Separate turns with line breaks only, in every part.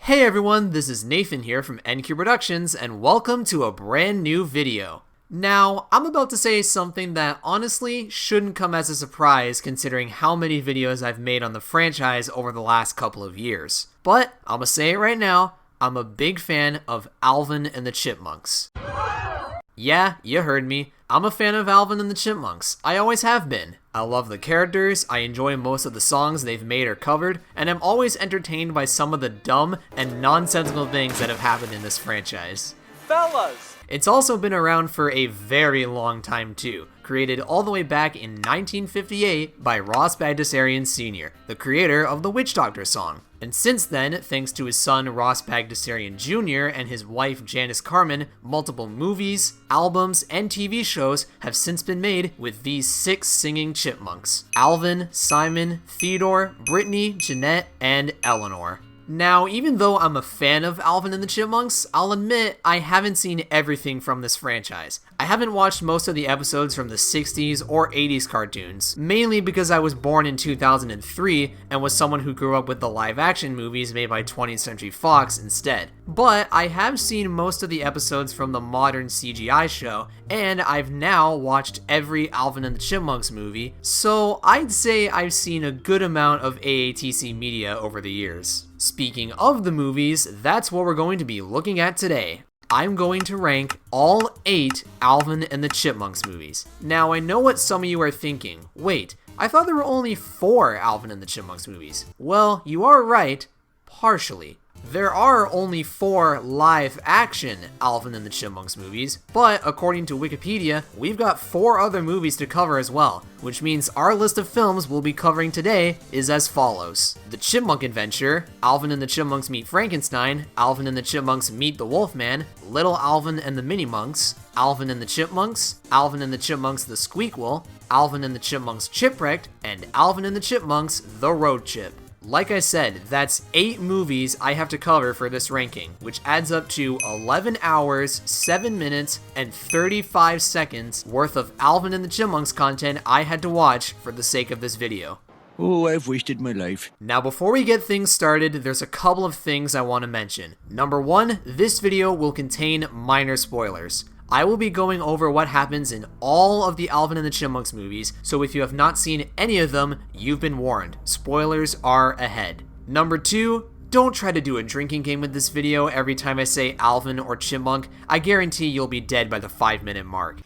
Hey everyone, this is Nathan here from NQ Productions, and welcome to a brand new video. Now, I'm about to say something that honestly shouldn't come as a surprise considering how many videos I've made on the franchise over the last couple of years. But, I'm gonna say it right now, I'm a big fan of Alvin and the Chipmunks. Yeah, you heard me. I'm a fan of Alvin and the Chipmunks. I always have been. I love the characters, I enjoy most of the songs they've made or covered, and I'm always entertained by some of the dumb and nonsensical things that have happened in this franchise.
Fellas!
It's also been around for a very long time too, created all the way back in 1958 by Ross Bagdasarian Sr., the creator of the Witch Doctor song. And since then, thanks to his son Ross Bagdasarian Jr. and his wife Janice Carmen, multiple movies, albums, and TV shows have since been made with these 6 singing chipmunks: Alvin, Simon, Theodore, Brittany, Jeanette, and Eleanor. Now, even though I'm a fan of Alvin and the Chipmunks, I'll admit I haven't seen everything from this franchise. I haven't watched most of the episodes from the 60s or 80s cartoons, mainly because I was born in 2003 and was someone who grew up with the live-action movies made by 20th Century Fox instead. But I have seen most of the episodes from the modern CGI show, and I've now watched every Alvin and the Chipmunks movie, so I'd say I've seen a good amount of AATC media over the years. Speaking of the movies, that's what we're going to be looking at today. I'm going to rank all 8 Alvin and the Chipmunks movies. Now, I know what some of you are thinking. Wait, I thought there were only 4 Alvin and the Chipmunks movies. Well, you are right, partially. There are only 4 live-action Alvin and the Chipmunks movies, but according to Wikipedia, we've got 4 other movies to cover as well, which means our list of films we'll be covering today is as follows: The Chipmunk Adventure, Alvin and the Chipmunks Meet Frankenstein, Alvin and the Chipmunks Meet the Wolfman, Little Alvin and the Minimunks, Alvin and the Chipmunks, Alvin and the Chipmunks The Squeakquel, Alvin and the Chipmunks Chipwrecked, and Alvin and the Chipmunks The Road Chip. Like I said, that's 8 movies I have to cover for this ranking, which adds up to 11 hours, 7 minutes, and 35 seconds worth of Alvin and the Chipmunks content I had to watch for the sake of this video.
Oh, I've wasted my life.
Now, before we get things started, there's a couple of things I want to mention. Number 1, this video will contain minor spoilers. I will be going over what happens in all of the Alvin and the Chipmunks movies, so if you have not seen any of them, you've been warned. Spoilers are ahead. Number 2, don't try to do a drinking game with this video every time I say Alvin or Chipmunk. I guarantee you'll be dead by the 5-minute mark.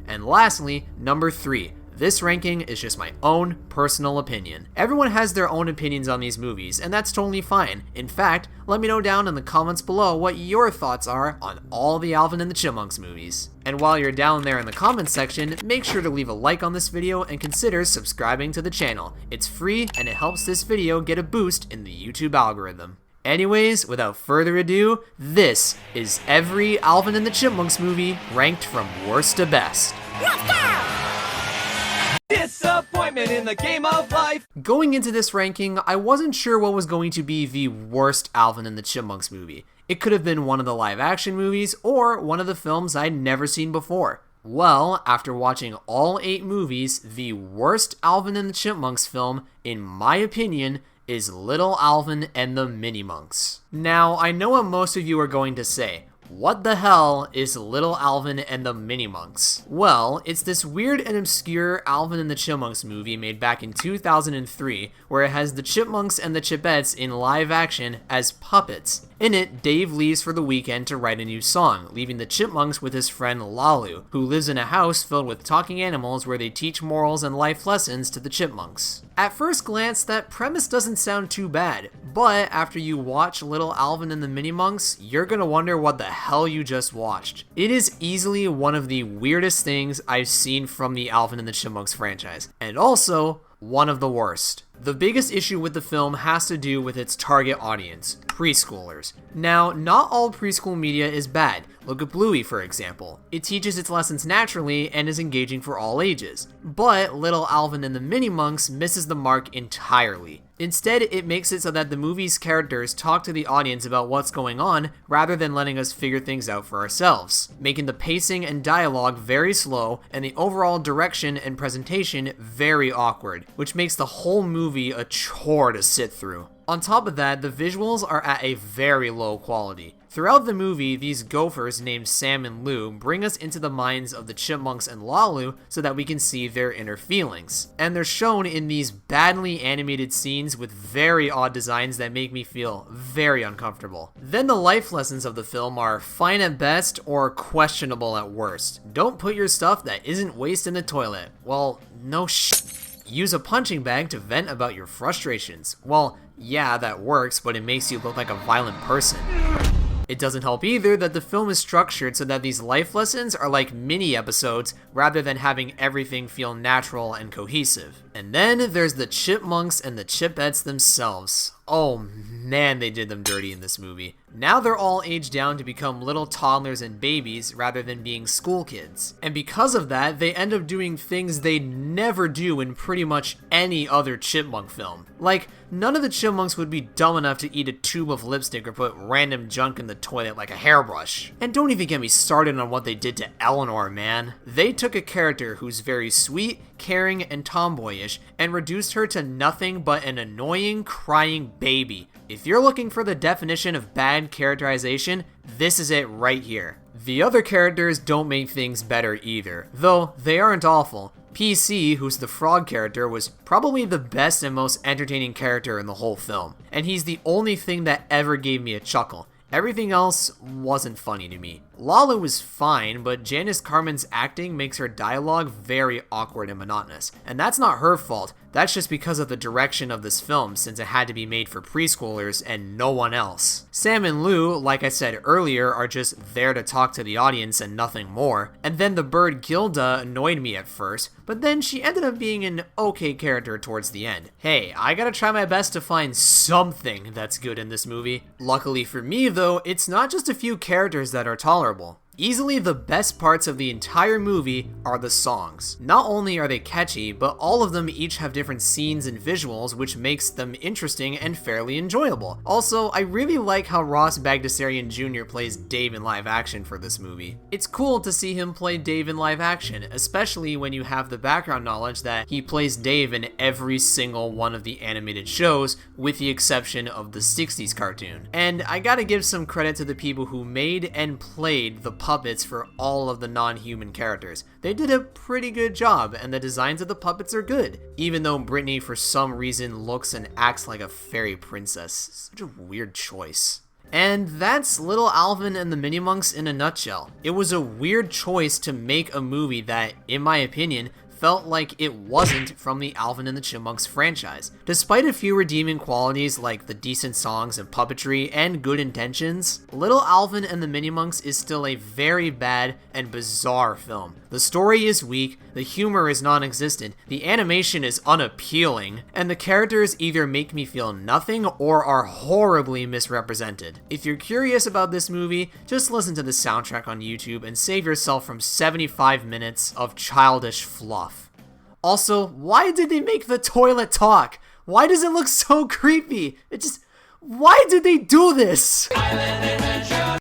And lastly, number 3. This ranking is just my own personal opinion. Everyone has their own opinions on these movies, and that's totally fine. In fact, let me know down in the comments below what your thoughts are on all the Alvin and the Chipmunks movies. And while you're down there in the comments section, make sure to leave a like on this video and consider subscribing to the channel. It's free and it helps this video get a boost in the YouTube algorithm. Anyways, without further ado, this is every Alvin and the Chipmunks movie ranked from worst to best.
Let's go! Disappointment in the game of life!
Going into this ranking, I wasn't sure what was going to be the worst Alvin and the Chipmunks movie. It could have been one of the live-action movies, or one of the films I'd never seen before. Well, after watching all 8 movies, the worst Alvin and the Chipmunks film, in my opinion, is Little Alvin and the Minimunks. Now, I know what most of you are going to say. What the hell is Little Alvin and the Minimunks? Well, it's this weird and obscure Alvin and the Chipmunks movie made back in 2003, where it has the Chipmunks and the Chipettes in live action as puppets. In it, Dave leaves for the weekend to write a new song, leaving the Chipmunks with his friend Lalu, who lives in a house filled with talking animals where they teach morals and life lessons to the Chipmunks. At first glance, that premise doesn't sound too bad, but after you watch Little Alvin and the Minimunks, you're gonna wonder what the hell you just watched. It is easily one of the weirdest things I've seen from the Alvin and the Chipmunks franchise, and also one of the worst. The biggest issue with the film has to do with its target audience, preschoolers. Now, not all preschool media is bad. Look at Bluey, for example. It teaches its lessons naturally and is engaging for all ages. But Little Alvin and the Minimunks misses the mark entirely. Instead, it makes it so that the movie's characters talk to the audience about what's going on rather than letting us figure things out for ourselves, making the pacing and dialogue very slow and the overall direction and presentation very awkward, which makes the whole movie movie a chore to sit through. On top of that, the visuals are at a very low quality. Throughout the movie, these gophers named Sam and Lou bring us into the minds of the Chipmunks and Lalu so that we can see their inner feelings. And they're shown in these badly animated scenes with very odd designs that make me feel very uncomfortable. Then the life lessons of the film are fine at best or questionable at worst. Don't put your stuff that isn't waste in the toilet. Well, no Use a punching bag to vent about your frustrations. Well, yeah, that works, but it makes you look like a violent person. It doesn't help either that the film is structured so that these life lessons are like mini episodes rather than having everything feel natural and cohesive. And then there's the Chipmunks and the Chipettes themselves. Oh man, they did them dirty in this movie. Now they're all aged down to become little toddlers and babies rather than being school kids. And because of that, they end up doing things they never do in pretty much any other Chipmunk film. Like, none of the Chipmunks would be dumb enough to eat a tube of lipstick or put random junk in the toilet like a hairbrush. And don't even get me started on what they did to Eleanor, man. They took a character who's very sweet, caring, and tomboyish and reduced her to nothing but an annoying, crying baby. If you're looking for the definition of bad characterization, this is it right here. The other characters don't make things better either, though they aren't awful. PC, who's the frog character, was probably the best and most entertaining character in the whole film, and he's the only thing that ever gave me a chuckle. Everything else wasn't funny to me. Lala was fine, but Janice Carmen's acting makes her dialogue very awkward and monotonous. And that's not her fault, that's just because of the direction of this film, since it had to be made for preschoolers and no one else. Sam and Lou, like I said earlier, are just there to talk to the audience and nothing more. And then the bird Gilda annoyed me at first, but then she ended up being an okay character towards the end. Hey, I gotta try my best to find something that's good in this movie. Luckily for me though, it's not just a few characters that are tolerable. Easily the best parts of the entire movie are the songs. Not only are they catchy, but all of them each have different scenes and visuals, which makes them interesting and fairly enjoyable. Also, I really like how Ross Bagdasarian Jr. plays Dave in live action for this movie. It's cool to see him play Dave in live action, especially when you have the background knowledge that he plays Dave in every single one of the animated shows, with the exception of the 60s cartoon. And I gotta give some credit to the people who made and played the puppets for all of the non-human characters. They did a pretty good job, and the designs of the puppets are good, even though Brittany for some reason looks and acts like a fairy princess. Such a weird choice. And that's Little Alvin and the Minimonks in a nutshell. It was a weird choice to make a movie that, in my opinion, felt like it wasn't from the Alvin and the Chipmunks franchise. Despite a few redeeming qualities like the decent songs and puppetry and good intentions, Little Alvin and the Minimonks is still a very bad and bizarre film. The story is weak, the humor is non-existent, the animation is unappealing, and the characters either make me feel nothing or are horribly misrepresented. If you're curious about this movie, just listen to the soundtrack on YouTube and save yourself from 75 minutes of childish fluff. Also, why did they make the toilet talk? Why does it look so creepy? Why did they do this?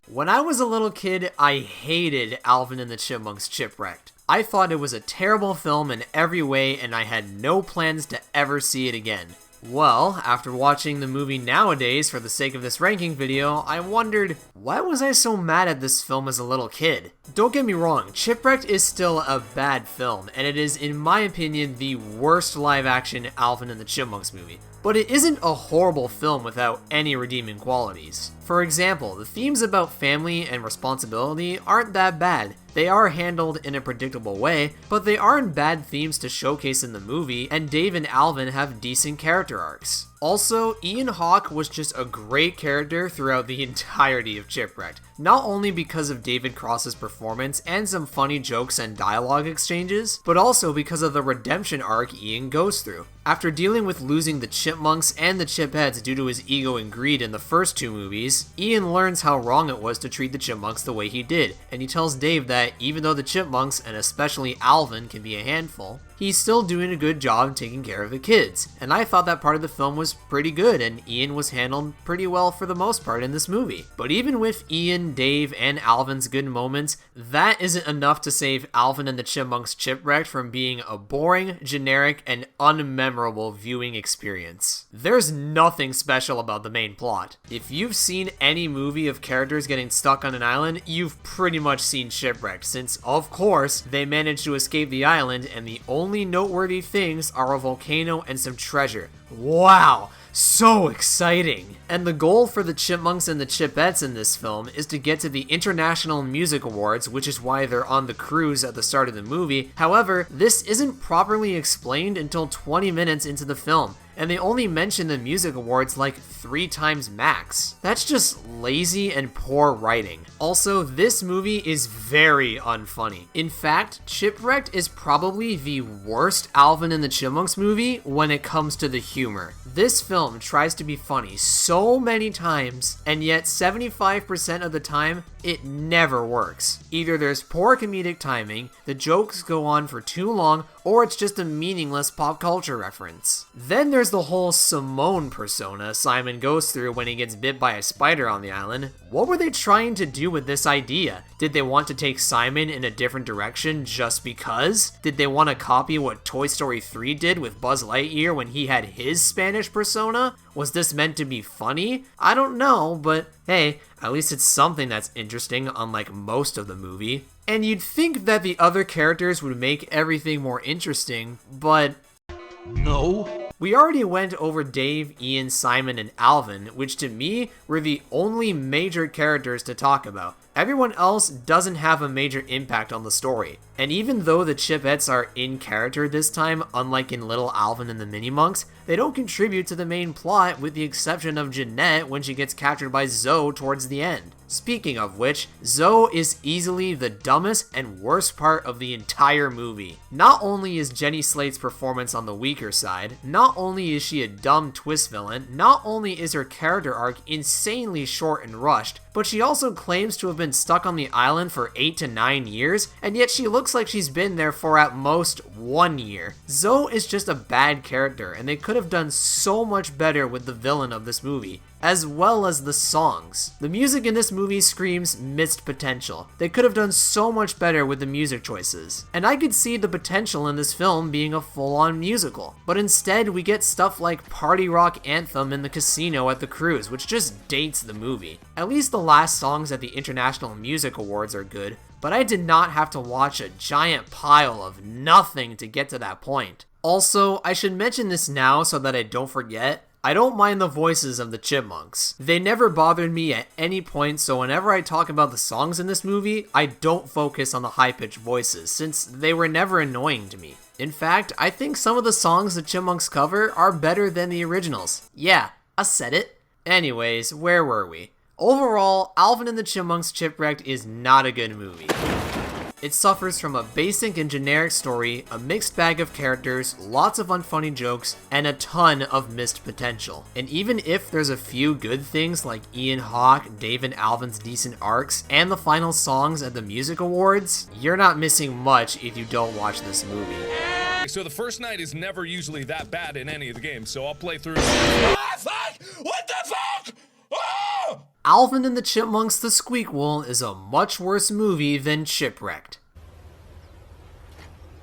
When I was a little kid, I hated Alvin and the Chipmunks Chipwrecked. I thought it was a terrible film in every way, and I had no plans to ever see it again. Well, after watching the movie nowadays for the sake of this ranking video, I wondered, why was I so mad at this film as a little kid? Don't get me wrong, Chipwrecked is still a bad film, and it is, in my opinion, the worst live-action Alvin and the Chipmunks movie. But it isn't a horrible film without any redeeming qualities. For example, the themes about family and responsibility aren't that bad. They are handled in a predictable way, but they aren't bad themes to showcase in the movie, and Dave and Alvin have decent character arcs. Also, Ian Hawke was just a great character throughout the entirety of Chipwrecked, not only because of David Cross's performance and some funny jokes and dialogue exchanges, but also because of the redemption arc Ian goes through. After dealing with losing the Chipmunks and the Chipettes due to his ego and greed in the first two movies, Ian learns how wrong it was to treat the Chipmunks the way he did, and he tells Dave that even though the Chipmunks, and especially Alvin, can be a handful, he's still doing a good job taking care of the kids. And I thought that part of the film was pretty good, and Ian was handled pretty well for the most part in this movie. But even with Ian, Dave, and Alvin's good moments, that isn't enough to save Alvin and the Chipmunks Chipwrecked from being a boring, generic, and unmemorable memorable viewing experience. There's nothing special about the main plot. If you've seen any movie of characters getting stuck on an island, you've pretty much seen Shipwrecked, since of course they managed to escape the island and the only noteworthy things are a volcano and some treasure. Wow! So exciting! And the goal for the Chipmunks and the Chipettes in this film is to get to the International Music Awards, which is why they're on the cruise at the start of the movie. However, this isn't properly explained until 20 minutes into the film, and they only mention the music awards like 3 times max. That's just lazy and poor writing. Also, this movie is very unfunny. In fact, Shipwrecked is probably the worst Alvin and the Chipmunks movie when it comes to the humor. This film tries to be funny so many times, and yet 75% of the time, it never works. Either there's poor comedic timing, the jokes go on for too long, or it's just a meaningless pop culture reference. Then there's the whole Simone persona Simon goes through when he gets bit by a spider on the island. What were they trying to do with this idea? Did they want to take Simon in a different direction just because? Did they want to copy what Toy Story 3 did with Buzz Lightyear when he had his Spanish persona? Was this meant to be funny? I don't know, but hey, at least it's something that's interesting, unlike most of the movie. And you'd think that the other characters would make everything more interesting, but
No.
we already went over Dave, Ian, Simon, and Alvin, which to me were the only major characters to talk about. Everyone else doesn't have a major impact on the story. And even though the Chipettes are in character this time, unlike in Little Alvin and the Mini-Monks, they don't contribute to the main plot with the exception of Jeanette when she gets captured by Zoe towards the end. Speaking of which, Zoe is easily the dumbest and worst part of the entire movie. Not only is Jenny Slate's performance on the weaker side, not only is she a dumb twist villain, not only is her character arc insanely short and rushed, but she also claims to have been stuck on the island for 8 to 9 years, and yet she looks like she's been there for at most 1 year. Zoe is just a bad character, and they could have done so much better with the villain of this movie, as well as the songs. The music in this movie screams missed potential. They could have done so much better with the music choices. And I could see the potential in this film being a full-on musical. But instead, we get stuff like Party Rock Anthem in the casino at the cruise, which just dates the movie. At least the last songs at the International Music Awards are good, but I did not have to watch a giant pile of nothing to get to that point. Also, I should mention this now so that I don't forget, I don't mind the voices of the Chipmunks. They never bothered me at any point, so whenever I talk about the songs in this movie, I don't focus on the high-pitched voices, since they were never annoying to me. In fact, I think some of the songs the Chipmunks cover are better than the originals. Yeah, I said it. Anyways, where were we? Overall, Alvin and the Chipmunks Chipwrecked is not a good movie. It suffers from a basic and generic story, a mixed bag of characters, lots of unfunny jokes, and a ton of missed potential. And even if there's a few good things like Ian Hawke, Dave and Alvin's decent arcs, and the final songs at the music awards, you're not missing much if you don't watch this movie.
So the first night is never usually that bad in any of the games, so I'll play through.
What the fuck? Oh!
Alvin and the Chipmunks The Squeakquel is a much worse movie than Shipwrecked.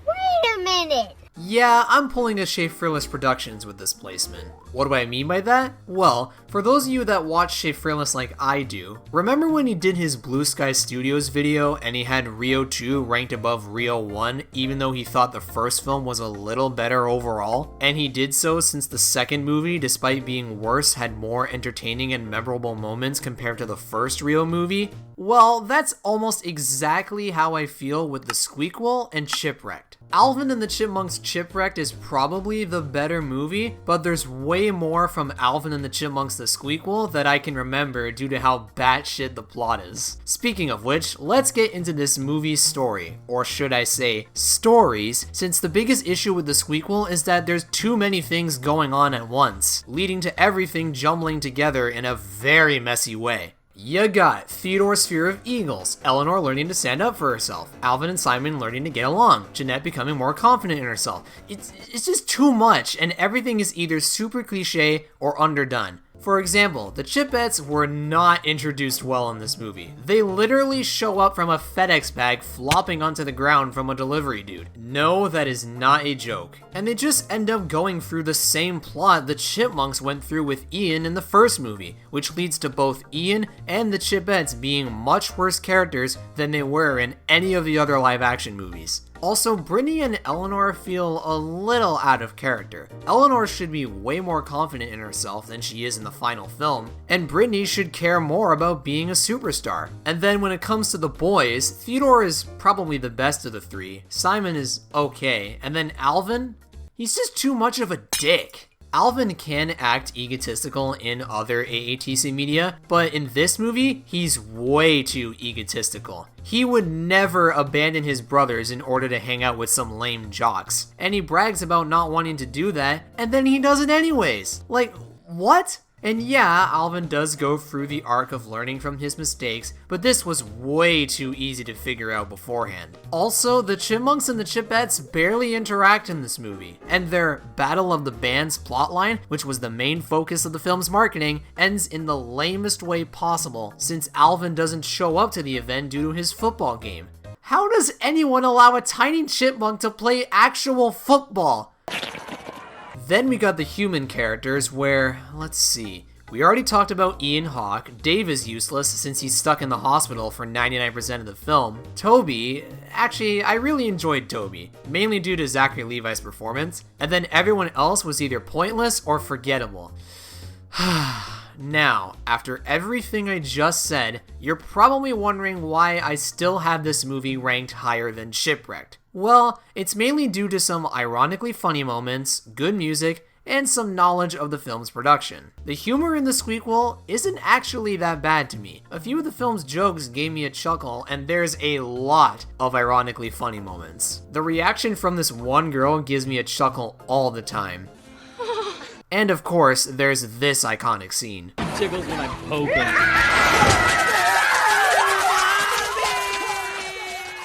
Wait a minute!
Yeah, I'm pulling a Shea Fearless Productions with this placement. What do I mean by that? Well, for those of you that watch Shea Fearless like I do, remember when he did his Blue Sky Studios video and he had Rio 2 ranked above Rio 1 even though he thought the first film was a little better overall? And he did so since the second movie, despite being worse, had more entertaining and memorable moments compared to the first Rio movie? Well, that's almost exactly how I feel with The Squeakquel and Shipwrecked. Alvin and the Chipmunks Chipwrecked is probably the better movie, but there's way more from Alvin and the Chipmunks The Squeakquel that I can remember due to how batshit the plot is. Speaking of which, let's get into this movie's story, or should I say, stories, since the biggest issue with The Squeakquel is that there's too many things going on at once, leading to everything jumbling together in a very messy way. You got Theodore's fear of eagles, Eleanor learning to stand up for herself, Alvin and Simon learning to get along, Jeanette becoming more confident in herself. It's just too much, and everything is either super cliche or underdone. For example, the Chipettes were not introduced well in this movie. They literally show up from a FedEx bag flopping onto the ground from a delivery dude. No, that is not a joke. And they just end up going through the same plot the Chipmunks went through with Ian in the first movie, which leads to both Ian and the Chipettes being much worse characters than they were in any of the other live-action movies. Also, Brittany and Eleanor feel a little out of character. Eleanor should be way more confident in herself than she is in the final film, and Brittany should care more about being a superstar. And then when it comes to the boys, Theodore is probably the best of the three, Simon is okay, and then Alvin? He's just too much of a dick. Alvin can act egotistical in other AATC media, but in this movie, he's way too egotistical. He would never abandon his brothers in order to hang out with some lame jocks, and he brags about not wanting to do that, and then he does it anyways. Like, what? And yeah, Alvin does go through the arc of learning from his mistakes, but this was way too easy to figure out beforehand. Also, the Chipmunks and the Chipettes barely interact in this movie, and their Battle of the Bands plotline, which was the main focus of the film's marketing, ends in the lamest way possible since Alvin doesn't show up to the event due to his football game. How does anyone allow a tiny chipmunk to play actual football? Then we got the human characters where, let's see, we already talked about Ian Hawke. Dave is useless since he's stuck in the hospital for 99% of the film. Toby, actually, I really enjoyed Toby, mainly due to Zachary Levi's performance, and then everyone else was either pointless or forgettable. Now, after everything I just said, you're probably wondering why I still have this movie ranked higher than Shipwrecked. Well, it's mainly due to some ironically funny moments, good music, and some knowledge of the film's production. The humor in the Squeakquel isn't actually that bad to me. A few of the film's jokes gave me a chuckle, and there's a lot of ironically funny moments. The reaction from this one girl gives me a chuckle all the time. And of course, there's this iconic scene.
Tickles when I poke him.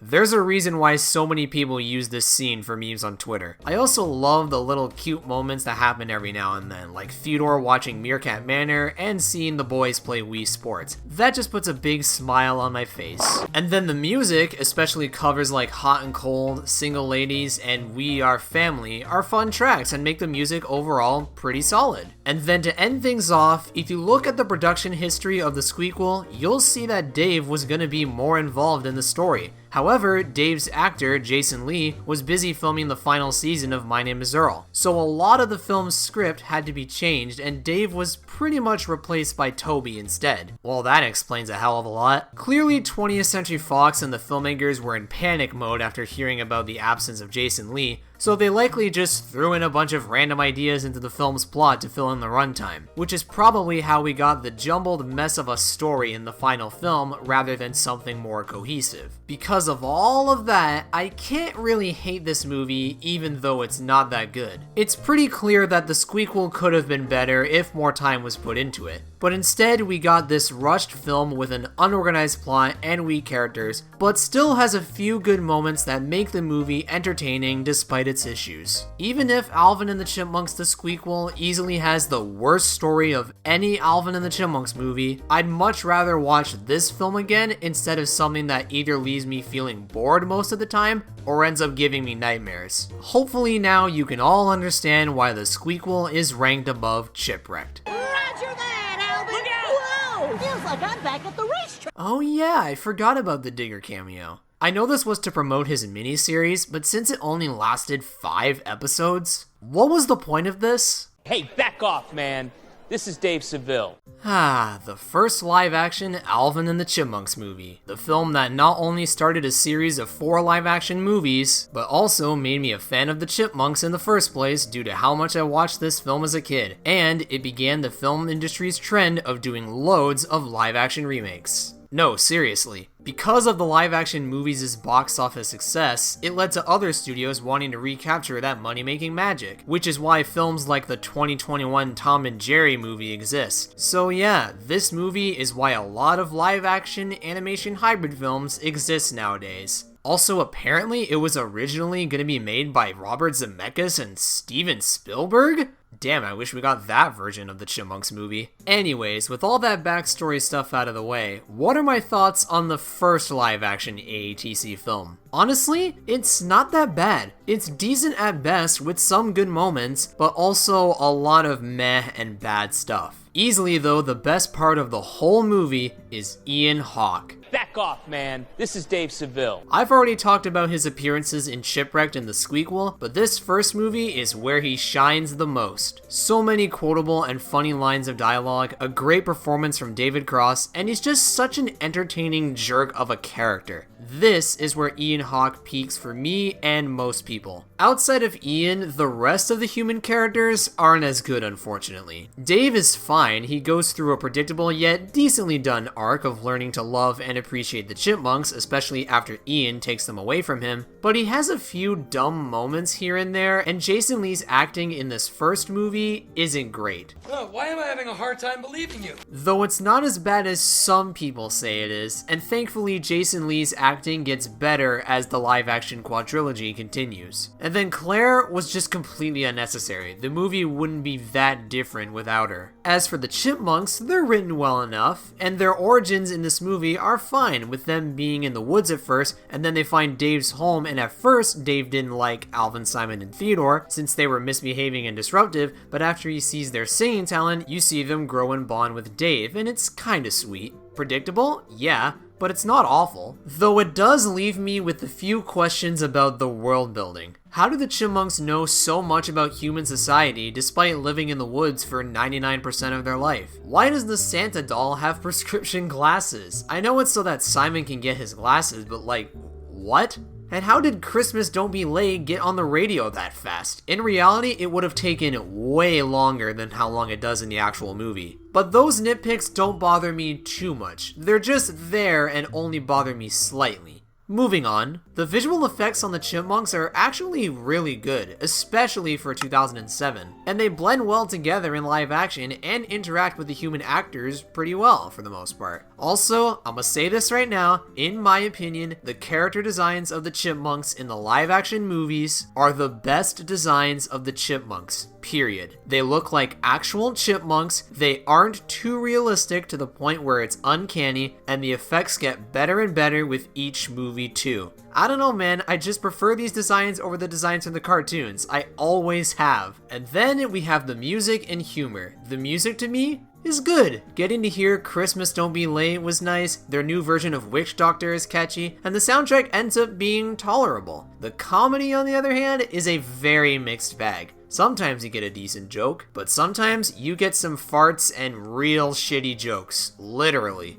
There's a reason why so many people use this scene for memes on Twitter. I also love the little cute moments that happen every now and then, like Theodore watching Meerkat Manor and seeing the boys play Wii Sports. That just puts a big smile on my face. And then the music, especially covers like Hot and Cold, Single Ladies, and We Are Family, are fun tracks and make the music overall pretty solid. And then to end things off, if you look at the production history of the Squeakquel, you'll see that Dave was gonna be more involved in the story. However, Dave's actor, Jason Lee, was busy filming the final season of My Name is Earl, so a lot of the film's script had to be changed and Dave was pretty much replaced by Toby instead. Well, that explains a hell of a lot. Clearly, 20th Century Fox and the filmmakers were in panic mode after hearing about the absence of Jason Lee, so they likely just threw in a bunch of random ideas into the film's plot to fill in the runtime, which is probably how we got the jumbled mess of a story in the final film rather than something more cohesive. Because of all of that, I can't really hate this movie even though it's not that good. It's pretty clear that the Squeakquel could have been better if more time was put into it, but instead we got this rushed film with an unorganized plot and weak characters, but still has a few good moments that make the movie entertaining despite its issues. Even if Alvin and the Chipmunks the Squeakquel easily has the worst story of any Alvin and the Chipmunks movie, I'd much rather watch this film again instead of something that either leaves me feeling bored most of the time or ends up giving me nightmares. Hopefully now you can all understand why the Squeakquel is ranked above Chipwrecked.
Roger that, Alvin! Look out! Whoa! Feels like I'm back at the racetrack.
Oh yeah, I forgot about the Digger cameo. I know this was to promote his miniseries, but since it only lasted 5 episodes, what was the point of this?
Hey, back off, man. This is Dave Seville.
The first live-action Alvin and the Chipmunks movie. The film that not only started a series of 4 live-action movies, but also made me a fan of the Chipmunks in the first place due to how much I watched this film as a kid. And it began the film industry's trend of doing loads of live-action remakes. No, seriously. Because of the live-action movies' box office success, it led to other studios wanting to recapture that money-making magic, which is why films like the 2021 Tom and Jerry movie exist. So yeah, this movie is why a lot of live-action animation hybrid films exist nowadays. Also, apparently it was originally going to be made by Robert Zemeckis and Steven Spielberg? Damn, I wish we got that version of the Chipmunks movie. Anyways, with all that backstory stuff out of the way, what are my thoughts on the first live-action AATC film? Honestly, it's not that bad. It's decent at best with some good moments, but also a lot of meh and bad stuff. Easily though, the best part of the whole movie is Ian Hawke.
Back off, man. This is Dave Seville.
I've already talked about his appearances in Shipwrecked and The Squeakquel, but this first movie is where he shines the most. So many quotable and funny lines of dialogue, a great performance from David Cross, and he's just such an entertaining jerk of a character. This is where Ian Hawke peaks for me and most people. Outside of Ian, the rest of the human characters aren't as good, unfortunately. Dave is fine. He goes through a predictable yet decently done arc of learning to love and appreciate the chipmunks, especially after Ian takes them away from him, but he has a few dumb moments here and there, and Jason Lee's acting in this first movie isn't great.
Why am I having a hard time believing you?
Though it's not as bad as some people say it is, and thankfully Jason Lee's acting gets better as the live-action quadrilogy continues. And then Claire was just completely unnecessary. The movie wouldn't be that different without her. As for the chipmunks, they're written well enough, and their origins in this movie are fine, with them being in the woods at first, and then they find Dave's home, and at first, Dave didn't like Alvin, Simon, and Theodore, since they were misbehaving and disruptive, but after he sees their singing talent, you see them grow and bond with Dave, and it's kinda sweet. Predictable? Yeah, but it's not awful. Though it does leave me with a few questions about the world building. How do the chipmunks know so much about human society despite living in the woods for 99% of their life? Why does the Santa doll have prescription glasses? I know it's so that Simon can get his glasses, but like, what? And how did Christmas Don't Be Late get on the radio that fast? In reality, it would have taken way longer than how long it does in the actual movie. But those nitpicks don't bother me too much. They're just there and only bother me slightly. Moving on, the visual effects on the chipmunks are actually really good, especially for 2007, and they blend well together in live action and interact with the human actors pretty well for the most part. Also, I'ma say this right now, in my opinion, the character designs of the chipmunks in the live action movies are the best designs of the chipmunks. Period. They look like actual chipmunks, they aren't too realistic to the point where it's uncanny, and the effects get better and better with each movie too. I don't know, man, I just prefer these designs over the designs from the cartoons. I always have. And then we have the music and humor. The music to me is good. Getting to hear Christmas Don't Be Late was nice, their new version of Witch Doctor is catchy, and the soundtrack ends up being tolerable. The comedy, on the other hand, is a very mixed bag. Sometimes you get a decent joke, but sometimes you get some farts and real shitty jokes. Literally.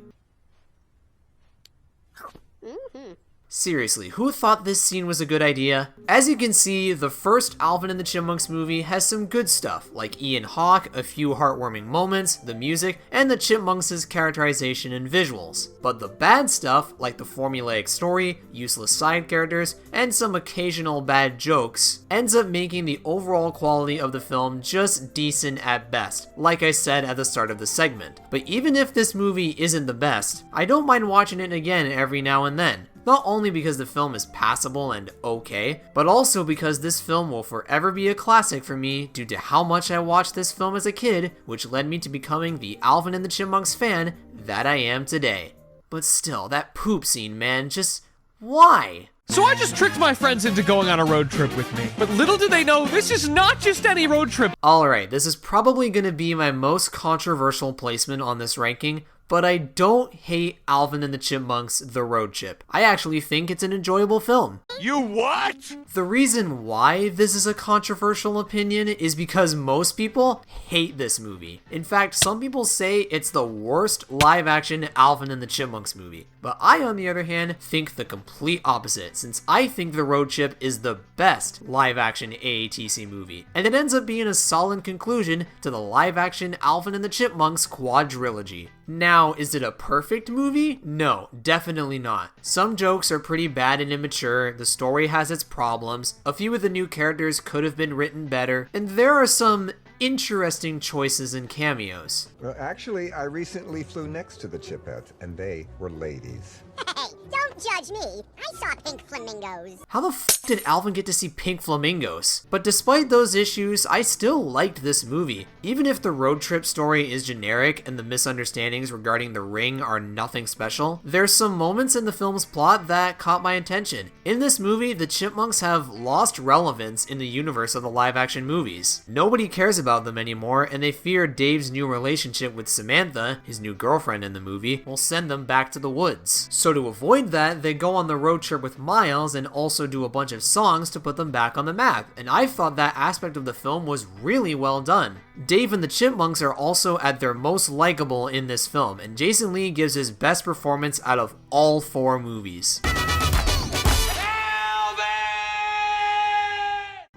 Seriously, who thought this scene was a good idea? As you can see, the first Alvin and the Chipmunks movie has some good stuff, like Ian Hawke, a few heartwarming moments, the music, and the Chipmunks' characterization and visuals. But the bad stuff, like the formulaic story, useless side characters, and some occasional bad jokes, ends up making the overall quality of the film just decent at best, like I said at the start of the segment. But even if this movie isn't the best, I don't mind watching it again every now and then. Not only because the film is passable and okay, but also because this film will forever be a classic for me due to how much I watched this film as a kid, which led me to becoming the Alvin and the Chipmunks fan that I am today. But still, that poop scene, man, just why?
So I just tricked my friends into going on a road trip with me. But little do they know, this is not just any road trip.
Alright, this is probably gonna be my most controversial placement on this ranking, but I don't hate Alvin and the Chipmunks The Road Trip. I actually think it's an enjoyable film.
You what?
The reason why this is a controversial opinion is because most people hate this movie. In fact, some people say it's the worst live-action Alvin and the Chipmunks movie. But I, on the other hand, think the complete opposite, since I think The Road Trip is the best live-action AATC movie. And it ends up being a solid conclusion to the live-action Alvin and the Chipmunks quadrilogy. Now, is it a perfect movie? No, definitely not. Some jokes are pretty bad and immature, the story has its problems, a few of the new characters could have been written better, and there are some interesting choices and cameos.
Well, actually, I recently flew next to the Chipettes, and they were ladies.
Hey, don't
Don't judge me. I saw pink flamingos.
How the f did Alvin get to see pink flamingos? But despite those issues, I still liked this movie. Even if the road trip story is generic and the misunderstandings regarding the ring are nothing special, there's some moments in the film's plot that caught my attention. In this movie, the Chipmunks have lost relevance in the universe of the live-action movies. Nobody cares about them anymore, and they fear Dave's new relationship with Samantha, his new girlfriend in the movie, will send them back to the woods. So to avoid that, they go on the road trip with Miles and also do a bunch of songs to put them back on the map, and I thought that aspect of the film was really well done. Dave and the Chipmunks are also at their most likable in this film, and Jason Lee gives his best performance out of all 4 movies.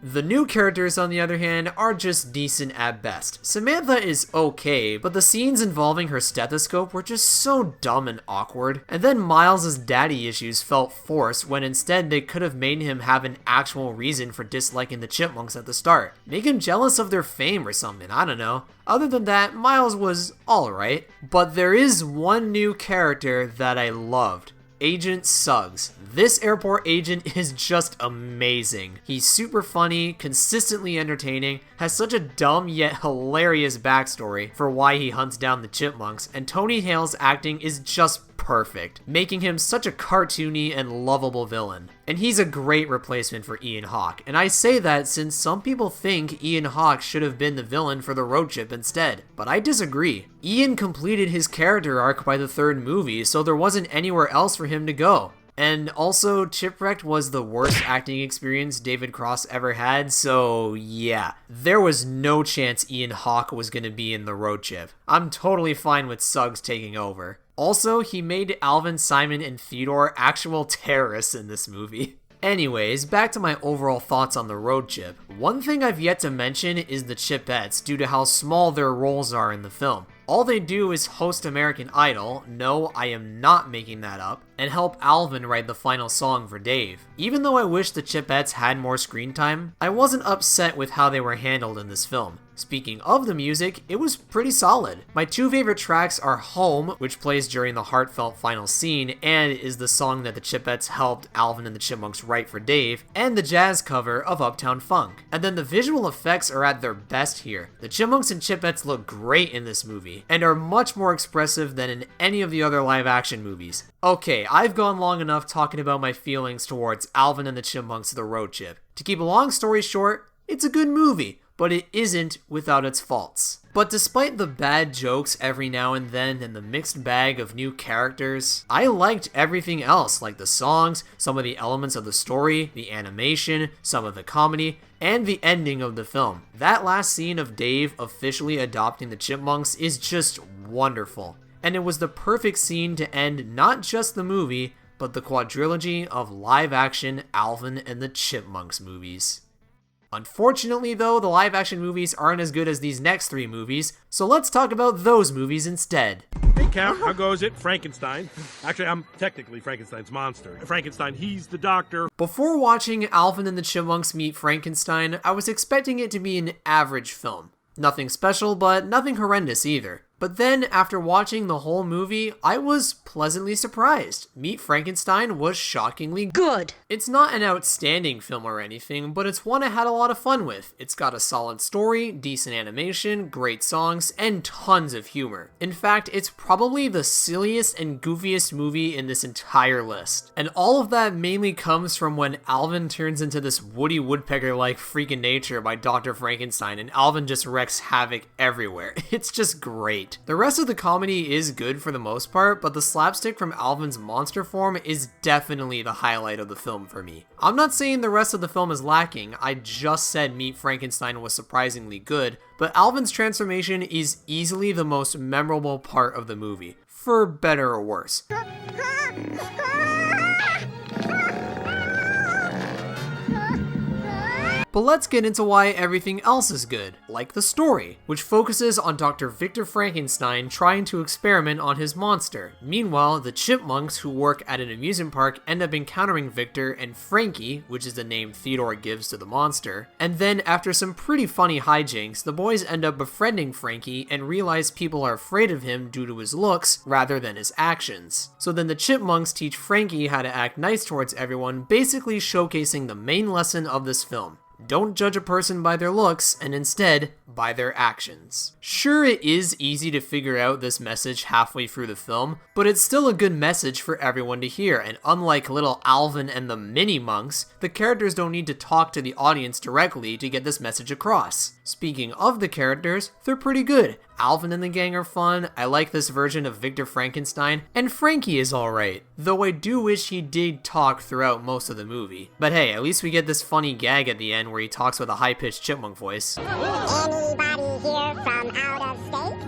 The new characters, on the other hand, are just decent at best. Samantha is okay, but the scenes involving her stethoscope were just so dumb and awkward. And then Miles' daddy issues felt forced when instead they could have made him have an actual reason for disliking the Chipmunks at the start. Make him jealous of their fame or something, I don't know. Other than that, Miles was alright. But there is one new character that I loved. Agent Suggs. This airport agent is just amazing. He's super funny, consistently entertaining, has such a dumb yet hilarious backstory for why he hunts down the Chipmunks, and Tony Hale's acting is just perfect, making him such a cartoony and lovable villain. And he's a great replacement for Ian Hawke, and I say that since some people think Ian Hawke should have been the villain for the road trip instead, but I disagree. Ian completed his character arc by the 3rd movie, so there wasn't anywhere else for him to go. And also, Chipwrecked was the worst acting experience David Cross ever had, so yeah. There was no chance Ian Hawke was gonna be in the road trip. I'm totally fine with Suggs taking over. Also, he made Alvin, Simon, and Theodore actual terrorists in this movie. Anyways, back to my overall thoughts on the road trip. One thing I've yet to mention is the Chipettes due to how small their roles are in the film. All they do is host American Idol, no, I am not making that up, and help Alvin write the final song for Dave. Even though I wish the Chipettes had more screen time, I wasn't upset with how they were handled in this film. Speaking of the music, it was pretty solid. My 2 favorite tracks are Home, which plays during the heartfelt final scene and is the song that the Chipettes helped Alvin and the Chipmunks write for Dave, and the jazz cover of Uptown Funk. And then the visual effects are at their best here. The Chipmunks and Chipettes look great in this movie, and are much more expressive than in any of the other live-action movies. Okay, I've gone long enough talking about my feelings towards Alvin and the Chipmunks The Road Trip. To keep a long story short, it's a good movie, but it isn't without its faults. But despite the bad jokes every now and then and the mixed bag of new characters, I liked everything else, like the songs, some of the elements of the story, the animation, some of the comedy, and the ending of the film. That last scene of Dave officially adopting the Chipmunks is just wonderful. And it was the perfect scene to end not just the movie, but the quadrilogy of live-action Alvin and the Chipmunks movies. Unfortunately though, the live-action movies aren't as good as these next 3 movies, so let's talk about those movies instead.
Hey Count, how goes it? Frankenstein. Actually, I'm technically Frankenstein's monster. Frankenstein, he's the doctor.
Before watching Alvin and the Chipmunks meet Frankenstein, I was expecting it to be an average film. Nothing special, but nothing horrendous either. But then, after watching the whole movie, I was pleasantly surprised. Meet Frankenstein was shockingly good. It's not an outstanding film or anything, but it's one I had a lot of fun with. It's got a solid story, decent animation, great songs, and tons of humor. In fact, it's probably the silliest and goofiest movie in this entire list. And all of that mainly comes from when Alvin turns into this Woody Woodpecker-like freak of nature by Dr. Frankenstein, and Alvin just wreaks havoc everywhere. It's just great. The rest of the comedy is good for the most part, but the slapstick from Alvin's monster form is definitely the highlight of the film for me. I'm not saying the rest of the film is lacking, I just said Meet Frankenstein was surprisingly good, but Alvin's transformation is easily the most memorable part of the movie, for better or worse. but let's get into why everything else is good, like the story, which focuses on Dr. Victor Frankenstein trying to experiment on his monster. Meanwhile, the chipmunks who work at an amusement park end up encountering Victor and Frankie, which is the name Theodore gives to the monster, and then after some pretty funny hijinks, the boys end up befriending Frankie and realize people are afraid of him due to his looks rather than his actions. So then the chipmunks teach Frankie how to act nice towards everyone, basically showcasing the main lesson of this film. Don't judge a person by their looks, and instead, by their actions. Sure, it is easy to figure out this message halfway through the film, but it's still a good message for everyone to hear, and unlike little Alvin and the mini-monks, the characters don't need to talk to the audience directly to get this message across. Speaking of the characters, they're pretty good. Alvin and the gang are fun, I like this version of Victor Frankenstein, and Frankie is alright, though I do wish he did talk throughout most of the movie. But hey, at least we get this funny gag at the end where he talks with a high-pitched chipmunk voice.
Anybody here from out of state?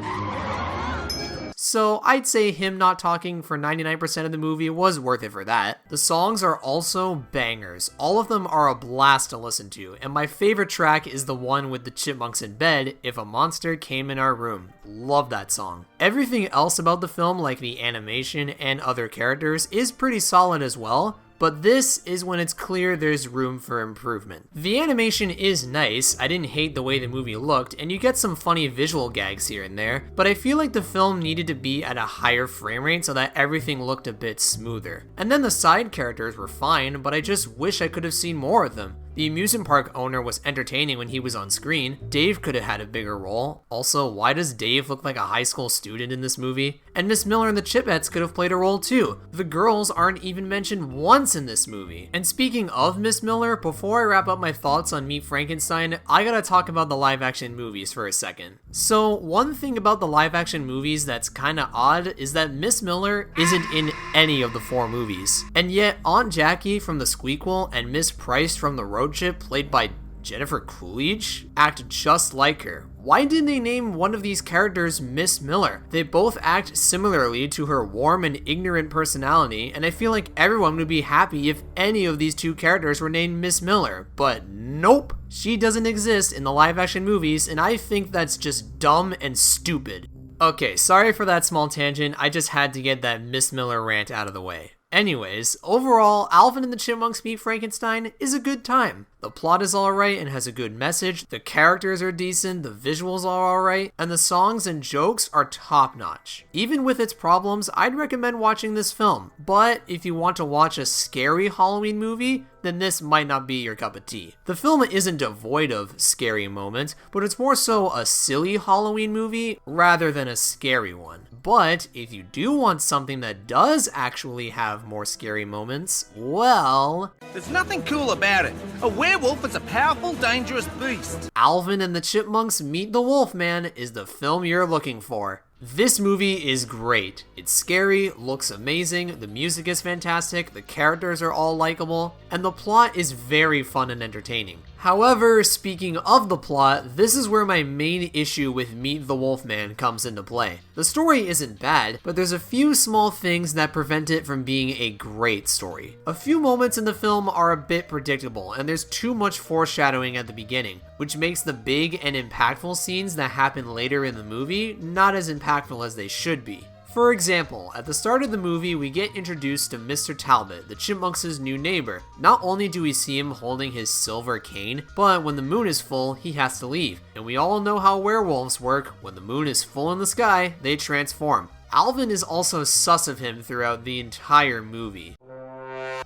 So I'd say him not talking for 99% of the movie was worth it for that. The songs are also bangers. All of them are a blast to listen to, and my favorite track is the one with the chipmunks in bed, If a Monster Came in Our Room. Love that song. Everything else about the film, like the animation and other characters, is pretty solid as well. But this is when it's clear there's room for improvement. The animation is nice, I didn't hate the way the movie looked, and you get some funny visual gags here and there, but I feel like the film needed to be at a higher frame rate so that everything looked a bit smoother. And then the side characters were fine, but I just wish I could have seen more of them. The amusement park owner was entertaining when he was on screen. Dave could have had a bigger role. Also, why does Dave look like a high school student in this movie? And Miss Miller and the Chipettes could have played a role too. The girls aren't even mentioned once in this movie. And speaking of Miss Miller, before I wrap up my thoughts on Meet Frankenstein, I gotta talk about the live action movies for a second. So, one thing about the live action movies that's kinda odd is that Miss Miller isn't in any of the 4 movies. And yet, Aunt Jackie from the Squeakquel and Miss Price from the Road Trip, played by Jennifer Coolidge, act just like her. Why didn't they name one of these characters Miss Miller? They both act similarly to her warm and ignorant personality, and I feel like everyone would be happy if any of these 2 characters were named Miss Miller, but nope. She doesn't exist in the live action movies, and I think that's just dumb and stupid. Okay, sorry for that small tangent, I just had to get that Miss Miller rant out of the way. Anyways, overall, Alvin and the Chipmunks Meet Frankenstein is a good time. The plot is alright and has a good message, the characters are decent, the visuals are alright, and the songs and jokes are top notch. Even with its problems, I'd recommend watching this film, but if you want to watch a scary Halloween movie, then this might not be your cup of tea. The film isn't devoid of scary moments, but it's more so a silly Halloween movie rather than a scary one. But if you do want something that does actually have more scary moments, well...
There's nothing cool about it. A werewolf is a powerful, dangerous beast.
Alvin and the Chipmunks Meet the Wolfman is the film you're looking for. This movie is great. It's scary, looks amazing, the music is fantastic, the characters are all likable, and the plot is very fun and entertaining. However, speaking of the plot, this is where my main issue with Meet the Wolfman comes into play. The story isn't bad, but there's a few small things that prevent it from being a great story. A few moments in the film are a bit predictable, and there's too much foreshadowing at the beginning, which makes the big and impactful scenes that happen later in the movie not as impactful as they should be. For example, at the start of the movie, we get introduced to Mr. Talbot, the Chipmunks' new neighbor. Not only do we see him holding his silver cane, but when the moon is full, he has to leave. And we all know how werewolves work. When the moon is full in the sky, they transform. Alvin is also sus of him throughout the entire movie.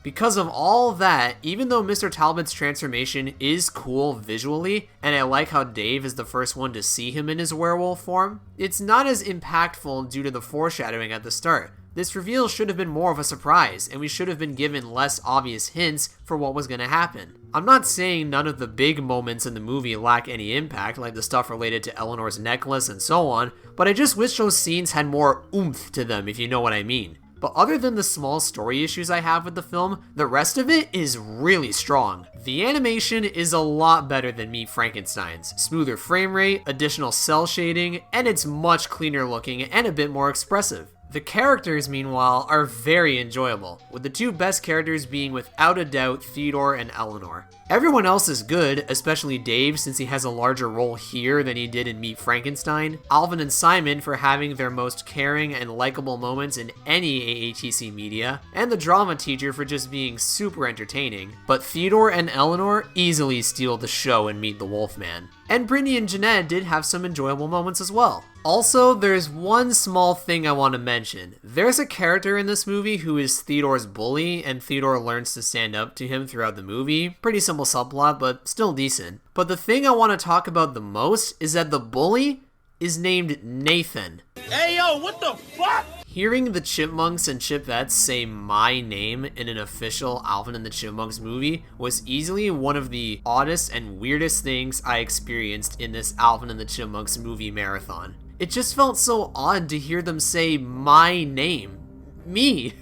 Because of all that, even though Mr. Talbot's transformation is cool visually, and I like how Dave is the first one to see him in his werewolf form, it's not as impactful due to the foreshadowing at the start. This reveal should have been more of a surprise, and we should have been given less obvious hints for what was going to happen. I'm not saying none of the big moments in the movie lack any impact, like the stuff related to Eleanor's necklace and so on, but I just wish those scenes had more oomph to them, if you know what I mean. But other than the small story issues I have with the film, the rest of it is really strong. The animation is a lot better than Meet Frankenstein's. Smoother frame rate, additional cell shading, and it's much cleaner looking and a bit more expressive. The characters, meanwhile, are very enjoyable, with the two best characters being without a doubt Theodore and Eleanor. Everyone else is good, especially Dave since he has a larger role here than he did in Meet Frankenstein, Alvin and Simon for having their most caring and likable moments in any AATC media, and the drama teacher for just being super entertaining. But Theodore and Eleanor easily steal the show in Meet the Wolfman. And Brittany and Jeanette did have some enjoyable moments as well. Also, there's one small thing I want to mention. There's a character in this movie who is Theodore's bully, and Theodore learns to stand up to him throughout the movie. Pretty simple subplot, but still decent. But the thing I want to talk about the most is that the bully is named Nathan.
Hey, yo, what the fuck?
Hearing the Chipmunks and Chipettes say my name in an official Alvin and the Chipmunks movie was easily one of the oddest and weirdest things I experienced in this Alvin and the Chipmunks movie marathon. It just felt so odd to hear them say my name. Me.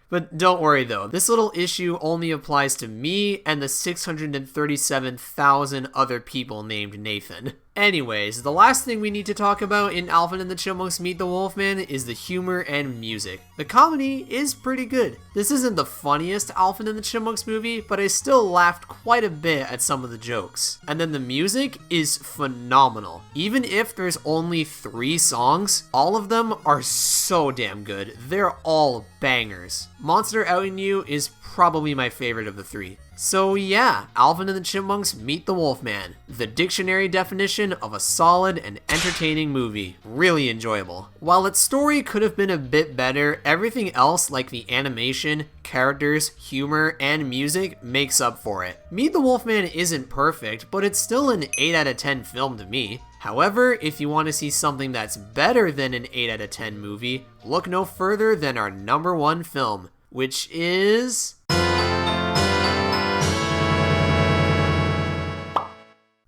But don't worry though, this little issue only applies to me and the 637,000 other people named Nathan. Anyways, the last thing we need to talk about in Alvin and the Chipmunks Meet the Wolfman is the humor and music. The comedy is pretty good. This isn't the funniest Alvin and the Chipmunks movie, but I still laughed quite a bit at some of the jokes. And then the music is phenomenal. Even if there's only 3 songs, all of them are so damn good. They're all bangers. Monster Outing You is probably my favorite of the 3. So yeah, Alvin and the Chipmunks Meet the Wolfman. The dictionary definition of a solid and entertaining movie. Really enjoyable. While its story could have been a bit better, everything else like the animation, characters, humor, and music makes up for it. Meet the Wolfman isn't perfect, but it's still an 8 out of 10 film to me. However, if you want to see something that's better than an 8 out of 10 movie, look no further than our #1 film, which is...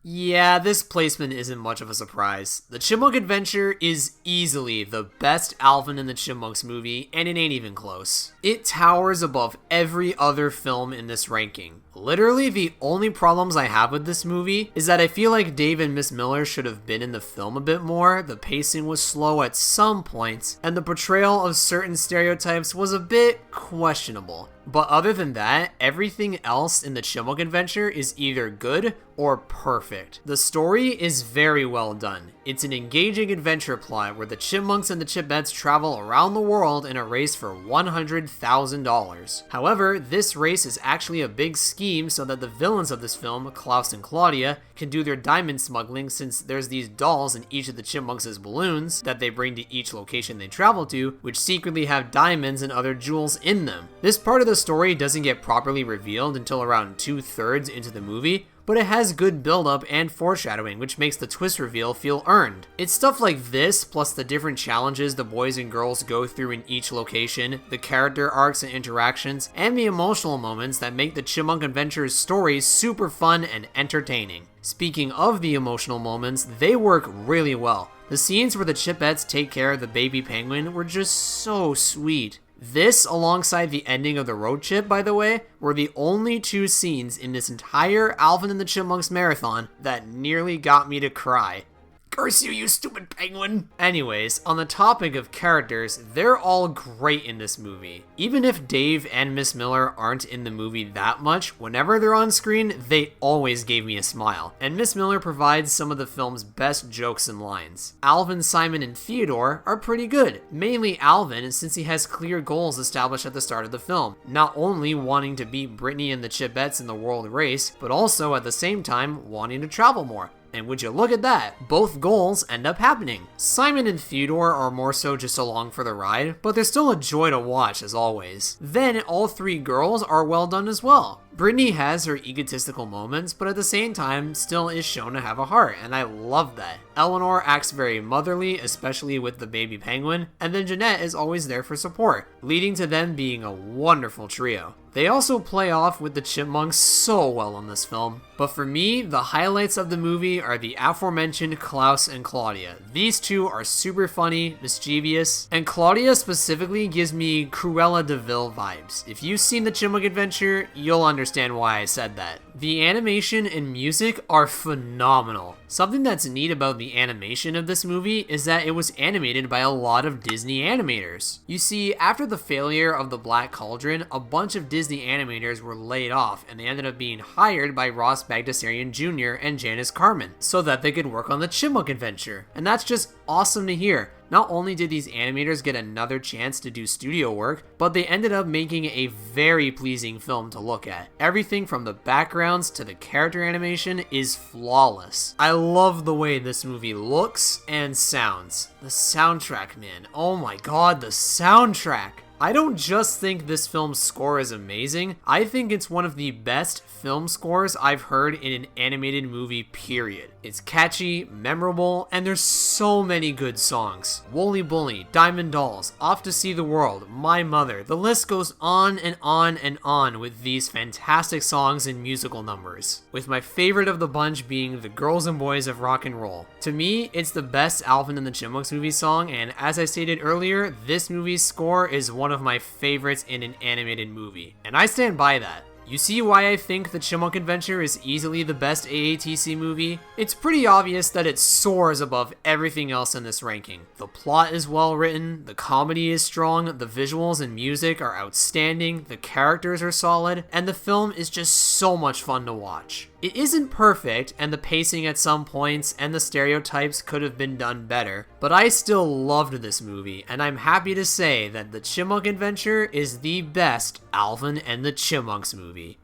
Yeah, this placement isn't much of a surprise. The Chipmunk Adventure is easily the best Alvin and the Chipmunks movie, and it ain't even close. It towers above every other film in this ranking. Literally, the only problems I have with this movie is that I feel like Dave and Miss Miller should have been in the film a bit more, the pacing was slow at some points, and the portrayal of certain stereotypes was a bit questionable. But other than that, everything else in the Chipmunk Adventure is either good or perfect. The story is very well done. It's an engaging adventure plot where the Chipmunks and the Chipettes travel around the world in a race for $100,000. However, this race is actually a big scheme so that the villains of this film, Klaus and Claudia, can do their diamond smuggling since there's these dolls in each of the Chipmunks' balloons that they bring to each location they travel to, which secretly have diamonds and other jewels in them. This part of the story doesn't get properly revealed until around 2/3 into the movie, but it has good build-up and foreshadowing, which makes the twist reveal feel earned. It's stuff like this, plus the different challenges the boys and girls go through in each location, the character arcs and interactions, and the emotional moments that make the Chipmunk Adventure's story super fun and entertaining. Speaking of the emotional moments, they work really well. The scenes where the Chipettes take care of the baby penguin were just so sweet. This, alongside the ending of the road trip, by the way, were the only 2 scenes in this entire Alvin and the Chipmunks marathon that nearly got me to cry. Curse you, you stupid penguin! Anyways, on the topic of characters, they're all great in this movie. Even if Dave and Miss Miller aren't in the movie that much, whenever they're on screen, they always gave me a smile. And Miss Miller provides some of the film's best jokes and lines. Alvin, Simon, and Theodore are pretty good. Mainly Alvin, since he has clear goals established at the start of the film. Not only wanting to beat Brittany and the Chipettes in the world race, but also at the same time wanting to travel more. And would you look at that, both goals end up happening. Simon and Theodore are more so just along for the ride, but they're still a joy to watch as always. Then all 3 girls are well done as well. Brittany has her egotistical moments, but at the same time still is shown to have a heart, and I love that. Eleanor acts very motherly, especially with the baby penguin, and then Jeanette is always there for support, leading to them being a wonderful trio. They also play off with the Chipmunks so well in this film. But for me, the highlights of the movie are the aforementioned Klaus and Claudia. These 2 are super funny, mischievous, and Claudia specifically gives me Cruella de Vil vibes. If you've seen the Chipmunk Adventure, you'll understand understand why I said that. The animation and music are phenomenal. Something that's neat about the animation of this movie is that it was animated by a lot of Disney animators. You see, after the failure of the Black Cauldron, a bunch of Disney animators were laid off and they ended up being hired by Ross Bagdasarian Jr. and Janice Carmen so that they could work on the Chipmunk Adventure. And that's just awesome to hear. Not only did these animators get another chance to do studio work, but they ended up making a very pleasing film to look at. Everything from the backgrounds to the character animation is flawless. I love the way this movie looks and sounds. The soundtrack, man. Oh my god, the soundtrack! I don't just think this film's score is amazing, I think it's one of the best film scores I've heard in an animated movie, period. It's catchy, memorable, and there's so many good songs. Wooly Bully, Diamond Dolls, Off to See the World, My Mother, the list goes on and on and on with these fantastic songs and musical numbers, with my favorite of the bunch being The Girls and Boys of Rock and Roll. To me, it's the best Alvin and the Chipmunks movie song, and as I stated earlier, this movie's score is one of my favorites in an animated movie, and I stand by that. You see why I think The Chipmunk Adventure is easily the best AATC movie? It's pretty obvious that it soars above everything else in this ranking. The plot is well written, the comedy is strong, the visuals and music are outstanding, the characters are solid, and the film is just so much fun to watch. It isn't perfect, and the pacing at some points and the stereotypes could have been done better, but I still loved this movie, and I'm happy to say that The Chipmunk Adventure is the best Alvin and the Chipmunks movie.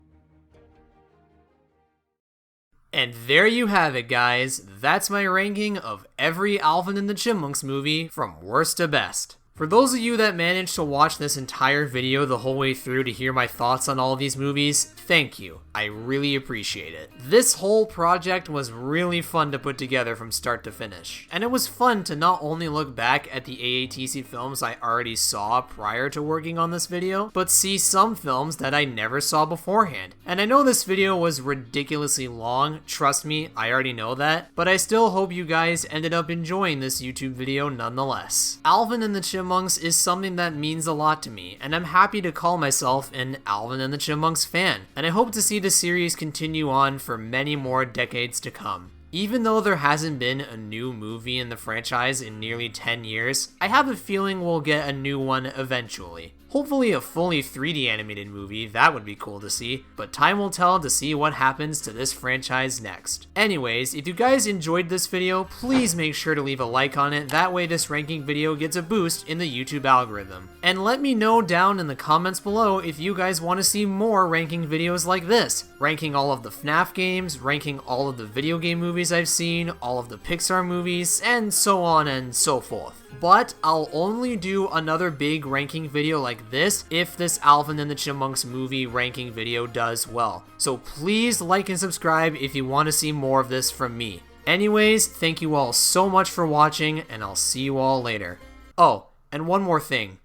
And there you have it, guys. That's my ranking of every Alvin and the Chipmunks movie from worst to best. For those of you that managed to watch this entire video the whole way through to hear my thoughts on all of these movies, thank you. I really appreciate it. This whole project was really fun to put together from start to finish, and it was fun to not only look back at the AATC films I already saw prior to working on this video, but see some films that I never saw beforehand. And I know this video was ridiculously long, trust me, I already know that, but I still hope you guys ended up enjoying this YouTube video nonetheless. Alvin and the Chipmunks is something that means a lot to me, and I'm happy to call myself an Alvin and the Chipmunks fan, and I hope to see the series continue on for many more decades to come. Even though there hasn't been a new movie in the franchise in nearly 10 years, I have a feeling we'll get a new one eventually. Hopefully a fully 3D animated movie, that would be cool to see, but time will tell to see what happens to this franchise next. Anyways, if you guys enjoyed this video, please make sure to leave a like on it, that way this ranking video gets a boost in the YouTube algorithm. And let me know down in the comments below if you guys want to see more ranking videos like this, ranking all of the FNAF games, ranking all of the video game movies I've seen, all of the Pixar movies, and so on and so forth. But I'll only do another big ranking video like this if this Alvin and the Chipmunks movie ranking video does well. So please like and subscribe if you want to see more of this from me. Anyways, thank you all so much for watching, and I'll see you all later. Oh, and one more thing.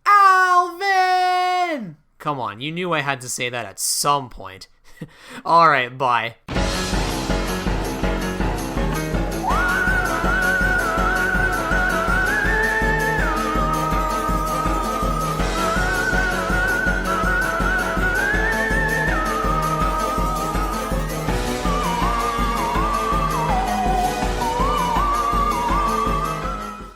Alvin! Come on, you knew I had to say that at some point. Alright, bye.